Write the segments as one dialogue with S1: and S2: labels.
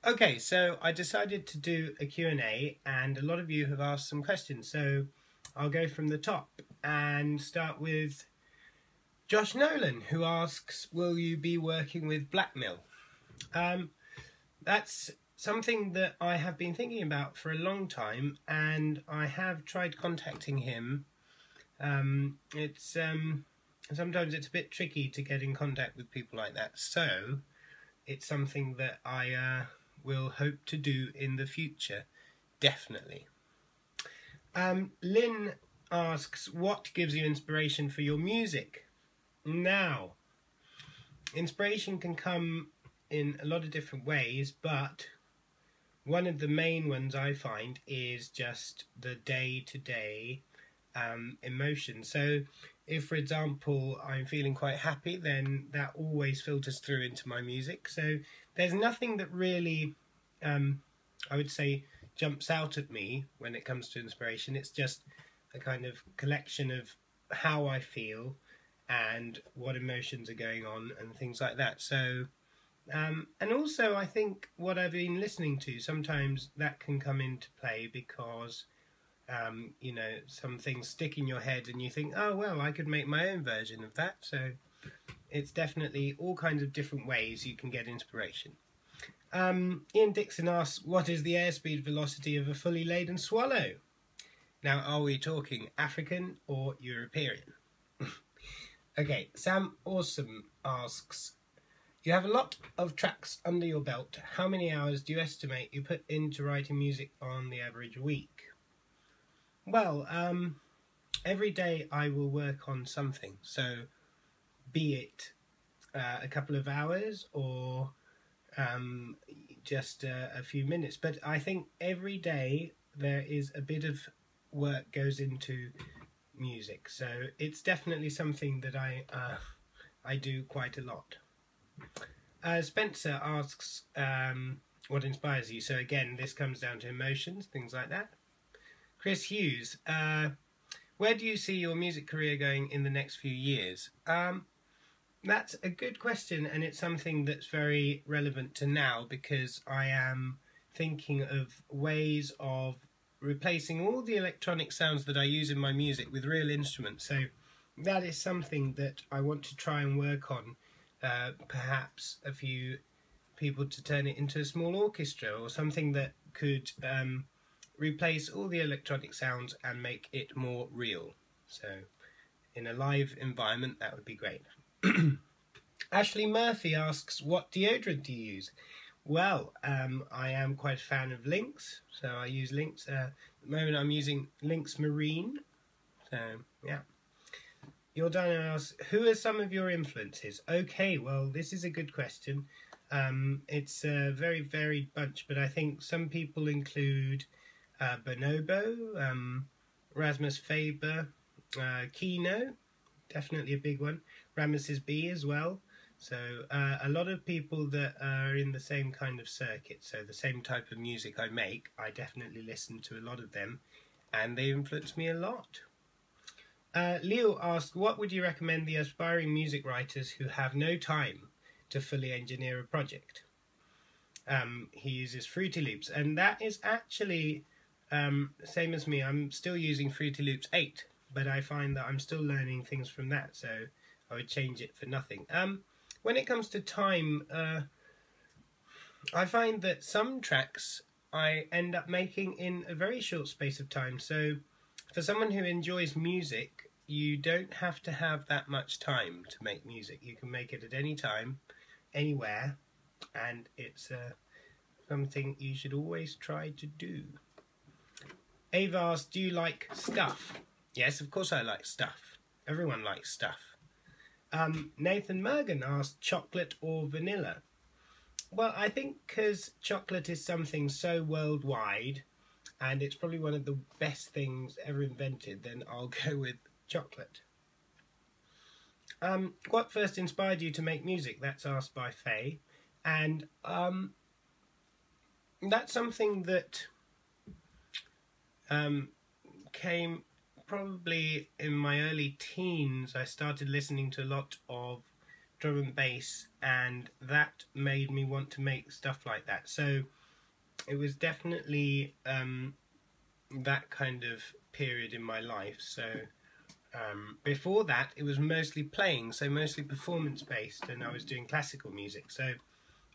S1: Okay, so I decided to do a Q&A and a lot of you have asked some questions, so I'll go from the top and start with Josh Nolan, who asks, will you be working with Blackmill? That's something that I have been thinking about for a long time, and I have tried contacting him. Sometimes it's a bit tricky to get in contact with people like that, so it's something that I will hope to do in the future, definitely. Lynn asks, what gives you inspiration for your music? Now, inspiration can come in a lot of different ways, but one of the main ones I find is just the day-to-day emotion. So if, for example, I'm feeling quite happy, then that always filters through into my music. So there's nothing that really, I would say, jumps out at me when it comes to inspiration. It's just a kind of collection of how I feel and what emotions are going on and things like that. So, and also I think what I've been listening to, sometimes that can come into play because you know, some things stick in your head and you think, oh well, I could make my own version of that. So it's definitely all kinds of different ways you can get inspiration. Ian Dixon asks, what is the airspeed velocity of a fully laden swallow? Now, are we talking African or European? Okay, Sam Awesome asks, you have a lot of tracks under your belt. How many hours do you estimate you put into writing music on the average week? Well, every day I will work on something, so be it a couple of hours or just a few minutes, but I think every day there is a bit of work goes into music, so it's definitely something that I do quite a lot. Spencer asks, what inspires you? So again, this comes down to emotions, things like that. Chris Hughes, where do you see your music career going in the next few years? That's a good question, and it's something that's very relevant to now because I am thinking of ways of replacing all the electronic sounds that I use in my music with real instruments. So that is something that I want to try and work on. Perhaps a few people to turn it into a small orchestra or something that could replace all the electronic sounds and make it more real. So in a live environment, that would be great. Ashley Murphy asks, what deodorant do you use? Well, I am quite a fan of Lynx, so I use Lynx. At the moment I'm using Lynx Marine, so yeah. Jordana asks, who are some of your influences? Okay, well, this is a good question. It's a very varied bunch, but I think some people include Bonobo, Rasmus Faber, Kino, definitely a big one, Ramesses B as well. So a lot of people that are in the same kind of circuit, so the same type of music I make, I definitely listen to a lot of them, and they influence me a lot. Leo asked, what would you recommend the aspiring music writers who have no time to fully engineer a project? He uses Fruity Loops, and that is actually same as me. I'm still using Fruity Loops 8, but I find that I'm still learning things from that, so I would change it for nothing. When it comes to time, I find that some tracks I end up making in a very short space of time, so for someone who enjoys music, you don't have to have that much time to make music. You can make it at any time, anywhere, and it's something you should always try to do. Ava asks, do you like stuff? Yes, of course I like stuff. Everyone likes stuff. Nathan Mergen asked, chocolate or vanilla? Well, I think because chocolate is something so worldwide, and it's probably one of the best things ever invented, then I'll go with chocolate. What first inspired you to make music? That's asked by Faye. And that's something that came probably in my early teens. I started listening to a lot of drum and bass, and that made me want to make stuff like that. So it was definitely that kind of period in my life. So before that it was mostly playing, so mostly performance based, and I was doing classical music. So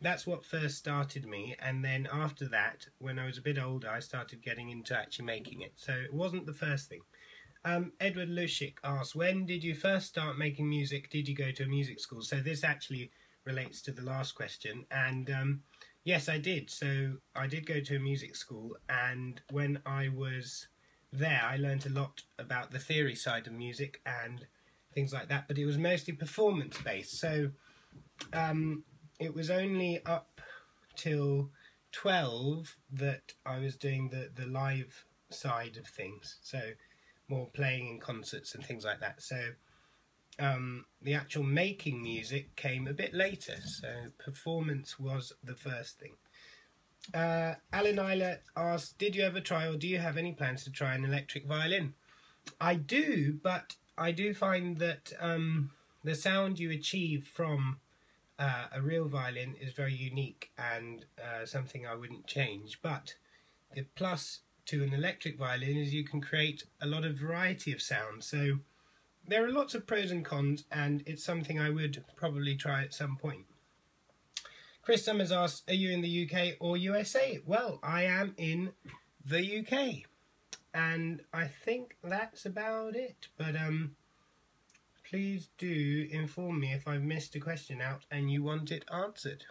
S1: that's what first started me, and then after that, when I was a bit older, I started getting into actually making it. So it wasn't the first thing. Edward Lushik asks, when did you first start making music? Did you go to a music school? So this actually relates to the last question, and yes, I did. So I did go to a music school, and when I was there I learned a lot about the theory side of music and things like that, but it was mostly performance based. So it was only up till 12 that I was doing the live side of things, so more playing in concerts and things like that. So the actual making music came a bit later, so performance was the first thing. Alan Eilert asks, did you ever try, or do you have any plans to try an electric violin? I do, but I do find that the sound you achieve from a real violin is very unique, and something I wouldn't change. But the plus to an electric violin is you can create a lot of variety of sounds. So there are lots of pros and cons, and it's something I would probably try at some point. Chris Summers asks, are you in the UK or USA? Well, I am in the UK, and I think that's about it. But please do inform me if I've missed a question out and you want it answered.